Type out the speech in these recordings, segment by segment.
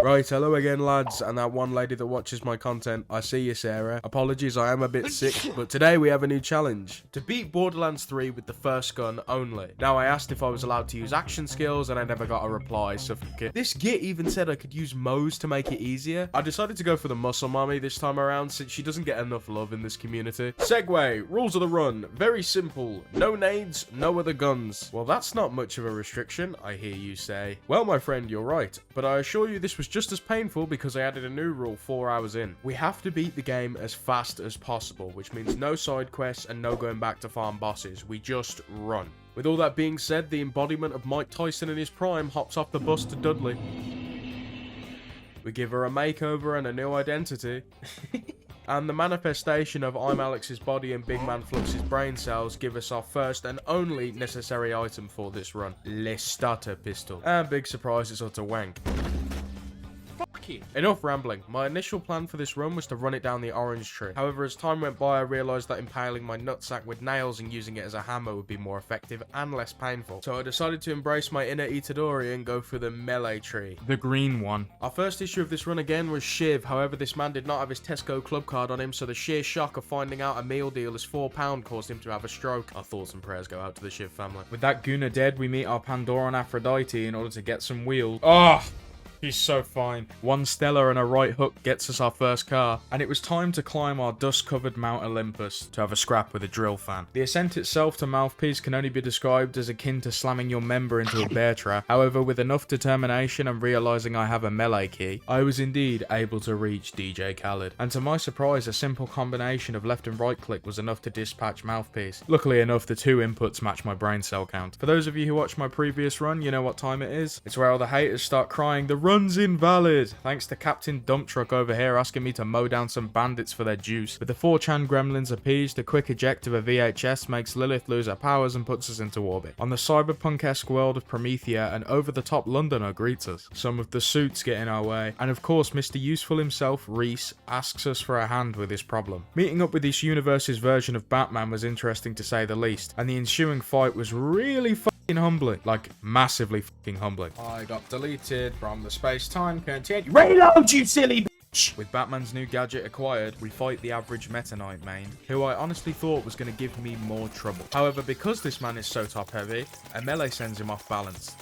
Right, hello again, lads, and that one lady that watches my content. I see you, Sarah. Apologies, I am a bit sick, but today we have a new challenge. To beat Borderlands 3 with the first gun only. Now, I asked if I was allowed to use action skills, and I never got a reply, so fuck it. This git even said I could use Moes to make it easier. I decided to go for the muscle mommy this time around, since she doesn't get enough love in this community. Segue, rules of the run. Very simple. No nades, no other guns. Well, that's not much of a restriction, I hear you say. Well, my friend, you're right, but I assure you this was just as painful because I added a new rule 4 hours in. We have to beat the game as fast as possible, which means no side quests and no going back to farm bosses. We just run. With all that being said, the embodiment of Mike Tyson in his prime hops off the bus to Dudley. We give her a makeover and a new identity. And the manifestation of I'm Alex's body and Big Man Flux's brain cells give us our first and only necessary item for this run. Le Starter Pistol. And big surprise, it's utter wank. Enough rambling. My initial plan for this run was to run it down the orange tree. However, as time went by, I realised that impaling my nutsack with nails and using it as a hammer would be more effective and less painful. So I decided to embrace my inner Itadori and go for the melee tree. The green one. Our first issue of this run again was Shiv. However, this man did not have his Tesco club card on him, so the sheer shock of finding out a meal deal is £4 caused him to have a stroke. Our thoughts and prayers go out to the Shiv family. With that Guna dead, we meet our Pandoran Aphrodite in order to get some wheels. Oh! He's so fine. One Stella and a right hook gets us our first car, and it was time to climb our dust-covered Mount Olympus to have a scrap with a drill fan. The ascent itself to Mouthpiece can only be described as akin to slamming your member into a bear trap. However, with enough determination and realising I have a melee key, I was indeed able to reach DJ Khaled. And to my surprise, a simple combination of left and right click was enough to dispatch Mouthpiece. Luckily enough, the two inputs match my brain cell count. For those of you who watched my previous run, you know what time it is. It's where all the haters start crying, "The run's invalid," thanks to Captain Dump Truck over here asking me to mow down some bandits for their juice. With the 4chan gremlins appeased, a quick eject of a VHS makes Lilith lose her powers and puts us into orbit. On the cyberpunk-esque world of Promethea, an over-the-top Londoner greets us. Some of the suits get in our way, and of course Mr. Useful himself, Reese, asks us for a hand with this problem. Meeting up with this universe's version of Batman was interesting to say the least, and the ensuing fight was really humbling. Like, massively fucking humbling. I got deleted from the space-time continuum. Reload, you silly bitch! With Batman's new gadget acquired, we fight the average Meta Knight main, who I honestly thought was going to give me more trouble. However, because this man is so top-heavy, a melee sends him off balance.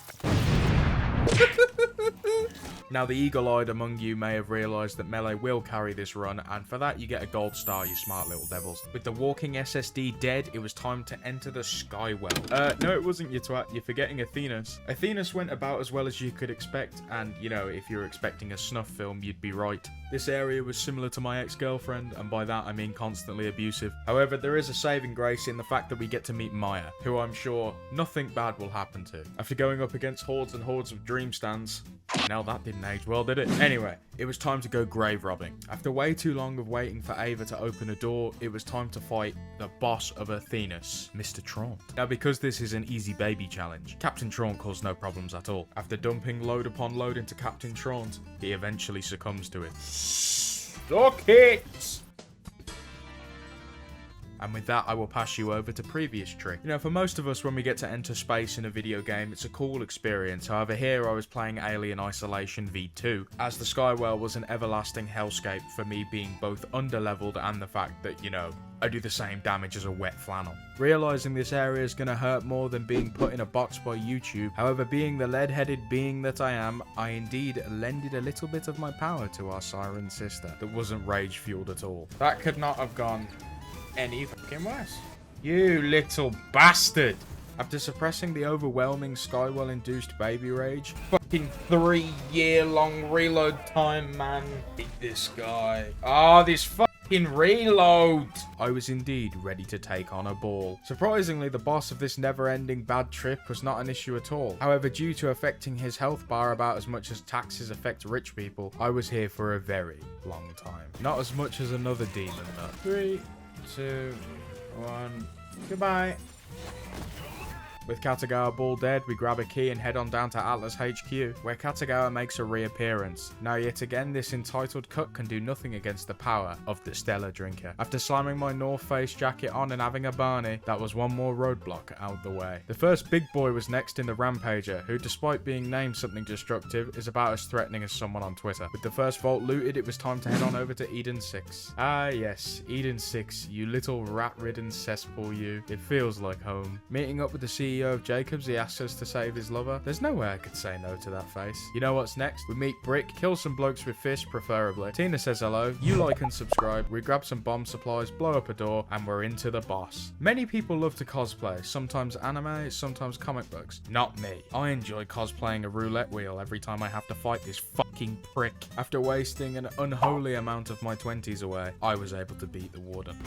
Now, the eagle-eyed among you may have realised that melee will carry this run, and for that you get a gold star, you smart little devils. With the walking SSD dead, it was time to enter the Skywell. No, it wasn't, you twat. You're forgetting Athenas. Athenas went about as well as you could expect, and, you know, if you're expecting a snuff film, you'd be right. This area was similar to my ex-girlfriend, and by that I mean constantly abusive. However, there is a saving grace in the fact that we get to meet Maya, who I'm sure nothing bad will happen to. After going up against hordes and hordes of dream stands, now that didn't age well, did it? Anyway, it was time to go grave robbing. After way too long of waiting for Ava to open a door, it was time to fight the boss of Athenas, Mr. Traunt. Now, because this is an easy baby challenge, Captain Traunt caused no problems at all. After dumping load upon load into Captain Traunt, he eventually succumbs to it. Suck it! And with that, I will pass you over to previous trick. You know, for most of us, when we get to enter space in a video game, it's a cool experience. However, here I was playing Alien Isolation V2, as the Skywell was an everlasting hellscape for me being both underleveled and the fact that, you know, I do the same damage as a wet flannel. Realising this area is going to hurt more than being put in a box by YouTube. However, being the lead-headed being that I am, I indeed lended a little bit of my power to our siren sister that wasn't rage-fueled at all. That could not have gone any fucking worse. You little bastard! After suppressing the overwhelming Skywell-induced baby rage, fucking 3-year-long reload time, man. Hate this guy. Ah, this fucking reload! I was indeed ready to take on a ball. Surprisingly, the boss of this never-ending bad trip was not an issue at all. However, due to affecting his health bar about as much as taxes affect rich people, I was here for a very long time. Not as much as another demon, though. 3, 2, 1, goodbye. With Katagawa Ball dead, we grab a key and head on down to Atlas HQ, where Katagawa makes a reappearance. Now yet again, this entitled cuck can do nothing against the power of the Stellar Drinker. After slamming my North Face jacket on and having a Barney, that was one more roadblock out the way. The first big boy was next in the Rampager, who despite being named something destructive, is about as threatening as someone on Twitter. With the first vault looted, it was time to head on over to Eden 6. Ah yes, Eden 6, you little rat-ridden cesspool you. It feels like home. Meeting up with the CEO of Jacobs, he asks us to save his lover. There's no way I could say no to that face. You know what's next? We meet Brick, kill some blokes with fists preferably. Tina says hello, you like and subscribe, we grab some bomb supplies, blow up a door, and we're into the boss. Many people love to cosplay, sometimes anime, sometimes comic books. Not me. I enjoy cosplaying a roulette wheel every time I have to fight this fucking prick. After wasting an unholy amount of my 20s away, I was able to beat the Warden.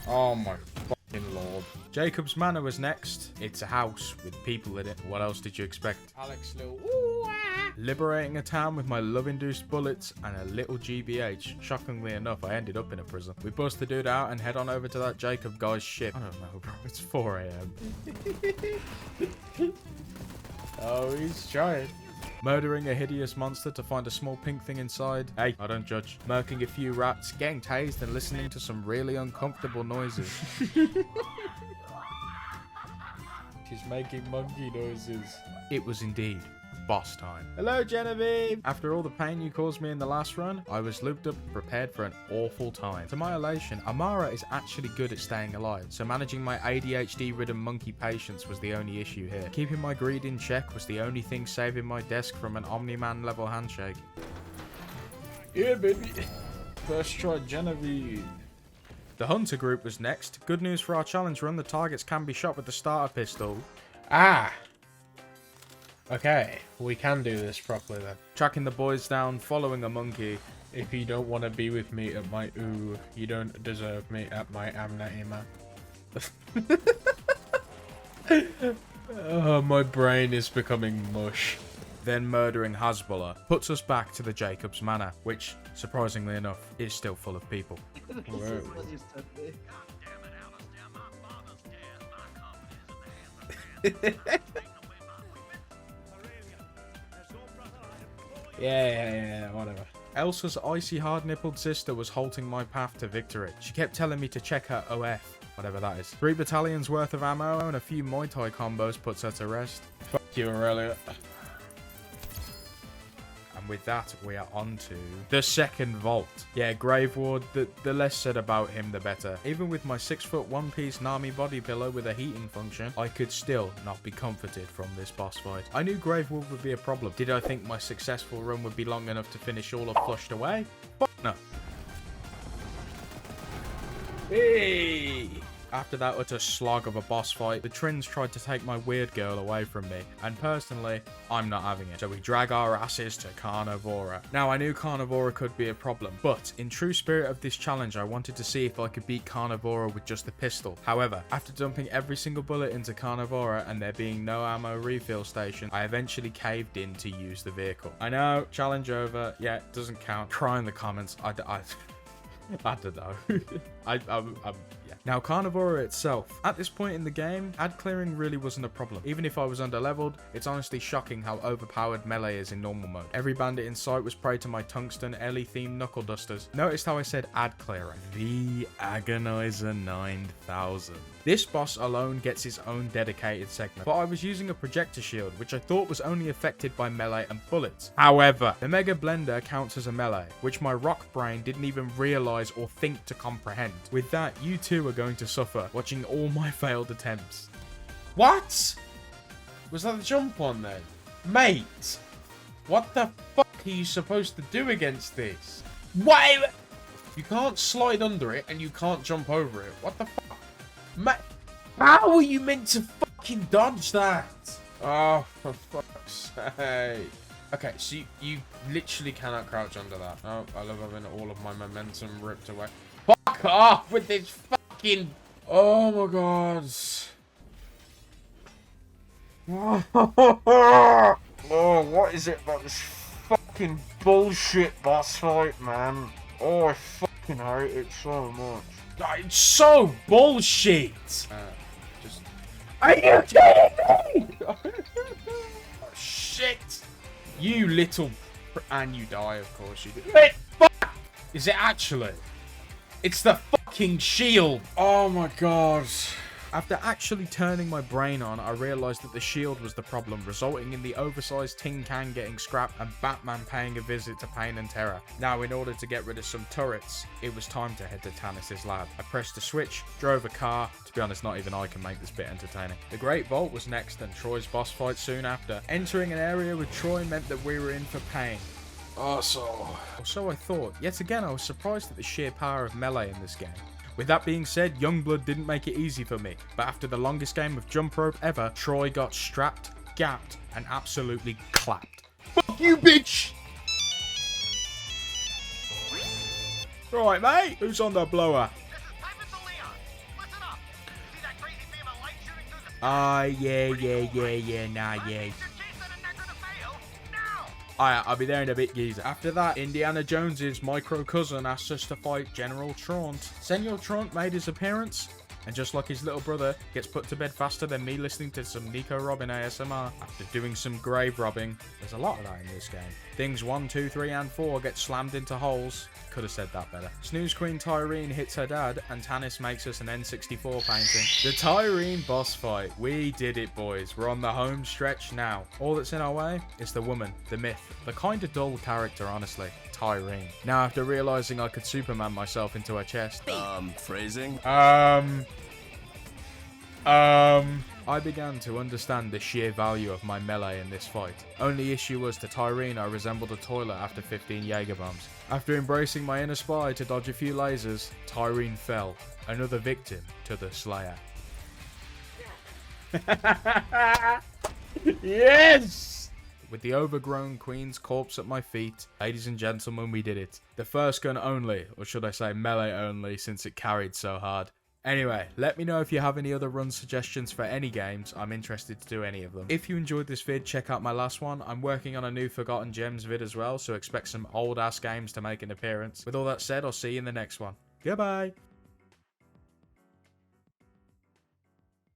Oh my fucking lord. Jacob's Manor was next. It's a house with people in it. What else did you expect? Alex little liberating a town with my love-induced bullets and a little GBH. Shockingly enough, I ended up in a prison. We bust the dude out and head on over to that Jacob guy's ship. I don't know, bro. It's 4 a.m. Oh, he's trying. Murdering a hideous monster to find a small pink thing inside. Hey, I don't judge. Murking a few rats, getting tased, and listening to some really uncomfortable noises. She's making monkey noises. It was indeed boss time. Hello, Genevieve! After all the pain you caused me in the last run, I was looped up and prepared for an awful time. To my elation, Amara is actually good at staying alive, so managing my ADHD-ridden monkey patience was the only issue here. Keeping my greed in check was the only thing saving my desk from an Omni-Man level handshake. Yeah, baby. First try, Genevieve. The Hunter group was next. Good news for our challenge run, the targets can be shot with the starter pistol. Ah! Okay, we can do this properly then. Tracking the boys down, following a monkey. If you don't want to be with me at my ooh, you don't deserve me at my amnaima. Oh, my brain is becoming mush. Then murdering Hasbulla puts us back to the Jacobs Manor, which, surprisingly enough, is still full of people. Whoa. Yeah, whatever. Elsa's icy hard-nippled sister was halting my path to victory. She kept telling me to check her OF, whatever that is. 3 battalions worth of ammo and a few Muay Thai combos puts her to rest. Fuck you, Aurelia. And with that, we are on to the second vault. Yeah, Graveward, the less said about him, the better. Even with my 6-foot one-piece Nami body pillow with a heating function, I could still not be comforted from this boss fight. I knew Graveward would be a problem. Did I think my successful run would be long enough to finish all of Flushed Away? Fuck no. Hey! After that utter slog of a boss fight, the Trins tried to take my weird girl away from me, and personally, I'm not having it. So we drag our asses to Carnivora. Now, I knew Carnivora could be a problem, but in true spirit of this challenge, I wanted to see if I could beat Carnivora with just a pistol. However, after dumping every single bullet into Carnivora and there being no ammo refill station, I eventually caved in to use the vehicle. I know, challenge over. Yeah, doesn't count. Cry in the comments. I don't know. Yeah. Now, Carnivora itself. At this point in the game, ad clearing really wasn't a problem. Even if I was underleveled, it's honestly shocking how overpowered melee is in normal mode. Every bandit in sight was prey to my tungsten Ellie-themed knuckle dusters. Notice how I said ad clearing. The Agonizer 9000. This boss alone gets his own dedicated segment, but I was using a projector shield, which I thought was only affected by melee and bullets. However, the Mega Blender counts as a melee, which my rock brain didn't even realize or think to comprehend. With that, you too are going to suffer, watching all my failed attempts. What? Was that the jump one then? Mate! What the fuck are you supposed to do against this? Why? You can't slide under it and you can't jump over it. What the fuck? Mate, how are you meant to fucking dodge that? Oh, for fuck's sake. Okay, so you literally cannot crouch under that. Oh, I love having all of my momentum ripped away. Fuck off with this fucking... Oh my god. Oh, what is it about this fucking bullshit boss fight, man? Oh, I fucking hate it so much. It's so bullshit! Just... Are you kidding me? Shit! You little... And you die, of course you do. Wait, fuck! Is it actually? It's the fucking shield! Oh my god. After actually turning my brain on, I realised that the shield was the problem, resulting in the oversized tin can getting scrapped and Batman paying a visit to Pain and Terror. Now, in order to get rid of some turrets, it was time to head to Tannis' lab. I pressed a switch, drove a car. To be honest, not even I can make this bit entertaining. The Great Vault was next and Troy's boss fight soon after. Entering an area with Troy meant that we were in for pain. Oh, so... Or so I thought. Yet again, I was surprised at the sheer power of melee in this game. With that being said, Youngblood didn't make it easy for me, but after the longest game of jump rope ever, Troy got strapped, gapped, and absolutely clapped. Fuck you, bitch! Right, mate, who's on the blower? Yeah. I'll be there in a bit, geezer. After that, Indiana Jones's micro cousin asked us to fight General Traunt. Senor Traunt made his appearance, and just like his little brother, gets put to bed faster than me listening to some Nico Robin ASMR. After doing some grave robbing, there's a lot of that in this game. Things 1, 2, 3, and 4 get slammed into holes. Could have said that better. Snooze Queen Tyreen hits her dad, and Tannis makes us an N64 painting. The Tyreen boss fight. We did it, boys. We're on the home stretch now. All that's in our way is the woman, the myth, the kind of dull character, honestly. Tyreen. Now, after realizing I could Superman myself into her chest. Phrasing? I began to understand the sheer value of my melee in this fight. Only issue was to Tyreen, I resembled a toilet after 15 Jaeger bombs. After embracing my inner spy to dodge a few lasers, Tyreen fell, another victim to the Slayer. Yes! With the overgrown queen's corpse at my feet, ladies and gentlemen, we did it. The first gun only, or should I say melee only, since it carried so hard. Anyway, let me know if you have any other run suggestions for any games. I'm interested to do any of them. If you enjoyed this vid, check out my last one. I'm working on a new Forgotten Gems vid as well, so expect some old ass games to make an appearance. With all that said, I'll see you in the next one. Goodbye!